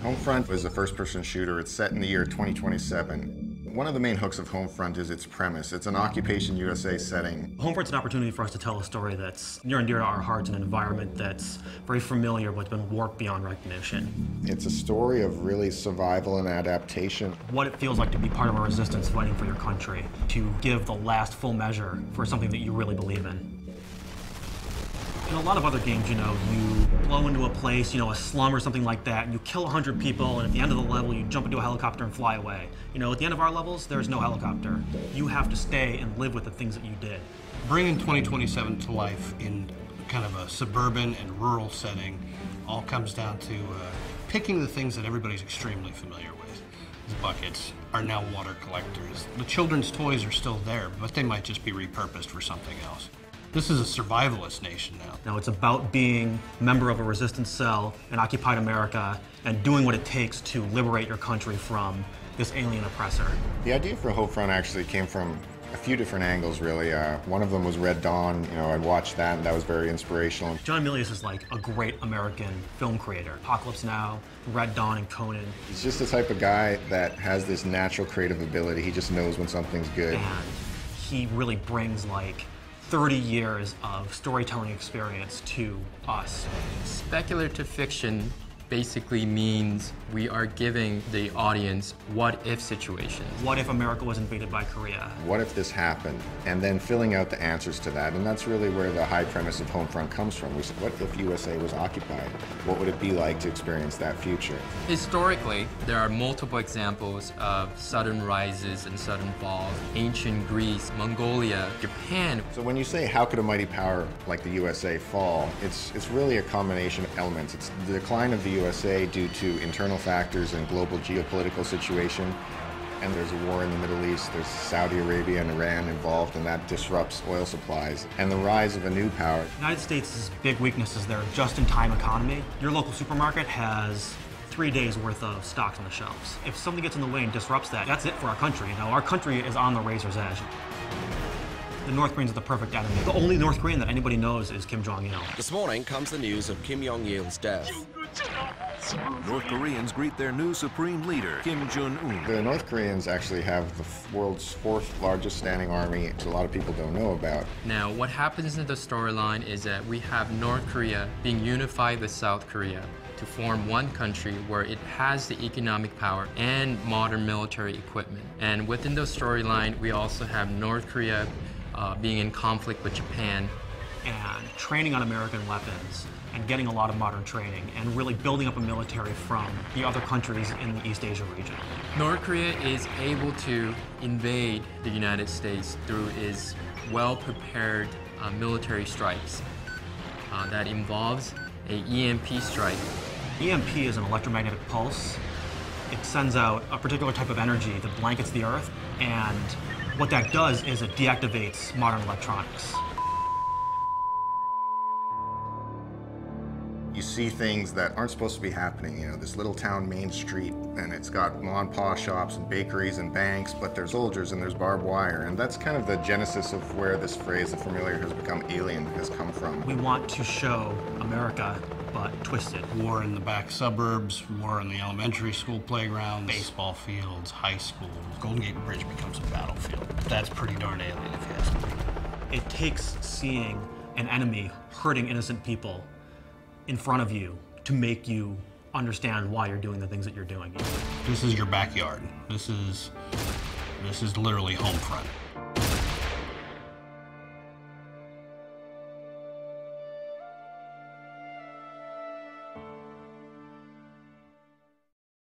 Homefront is a first-person shooter. It's set in the year 2027. One of the main hooks of Homefront is its premise. It's an Occupation USA setting. Homefront's an opportunity for us to tell a story that's near and dear to our hearts in an environment that's very familiar but been warped beyond recognition. It's a story of really survival and adaptation. What it feels like to be part of a resistance fighting for your country, to give the last full measure for something that you really believe in. In a lot of other games, you blow into a place, a slum or something like that, and you kill 100 people, and at the end of the level, you jump into a helicopter and fly away. At the end of our levels, there's no helicopter. You have to stay and live with the things that you did. Bringing 2027 to life in kind of a suburban and rural setting all comes down to picking the things that everybody's extremely familiar with. The buckets are now water collectors. The children's toys are still there, but they might just be repurposed for something else. This is a survivalist nation now. Now it's about being a member of a resistance cell in occupied America and doing what it takes to liberate your country from this alien oppressor. The idea for Homefront actually came from a few different angles, really. One of them was Red Dawn. I'd watched that, and that was very inspirational. John Milius is like a great American film creator. Apocalypse Now, Red Dawn, and Conan. He's just the type of guy that has this natural creative ability. He just knows when something's good. And he really brings 30 years of storytelling experience to us. Speculative fiction basically means we are giving the audience what-if situations. What if America was invaded by Korea? What if this happened? And then filling out the answers to that. And that's really where the high premise of Homefront comes from. We said, what if USA was occupied? What would it be like to experience that future? Historically, there are multiple examples of sudden rises and sudden falls. Ancient Greece, Mongolia, Japan. So when you say, how could a mighty power like the USA fall? It's really a combination of elements. It's the decline of the USA due to internal factors and global geopolitical situation. And there's a war in the Middle East. There's Saudi Arabia and Iran involved, and that disrupts oil supplies. And the rise of a new power. The United States' big weakness is their just-in-time economy. Your local supermarket has 3 days worth of stocks on the shelves. If something gets in the way and disrupts that, that's it for our country. Our country is on the razor's edge. The North Koreans are the perfect enemy. The only North Korean that anybody knows is Kim Jong-il. This morning comes the news of Kim Jong-il's death. North Koreans greet their new supreme leader, Kim Jong-un. The North Koreans actually have the world's fourth largest standing army, which a lot of people don't know about. Now, what happens in the storyline is that we have North Korea being unified with South Korea to form one country where it has the economic power and modern military equipment. And within the storyline, we also have North Korea being in conflict with Japan. And training on American weapons and getting a lot of modern training and really building up a military from the other countries in the East Asia region. North Korea is able to invade the United States through its well-prepared military strikes. That involves a EMP strike. EMP is an electromagnetic pulse. It sends out a particular type of energy that blankets the Earth, and what that does is it deactivates modern electronics. You see things that aren't supposed to be happening. This little town main street, and it's got mom and pa shops and bakeries and banks, but there's soldiers and there's barbed wire. And that's kind of the genesis of where this phrase, the familiar has become alien, has come from. We want to show America, but twisted. War in the back suburbs, war in the elementary school playgrounds, baseball fields, high schools. Golden Gate Bridge becomes a battlefield. That's pretty darn alien if you ask me. It takes seeing an enemy hurting innocent people in front of you to make you understand why you're doing the things that you're doing. This is your backyard. This is literally Homefront.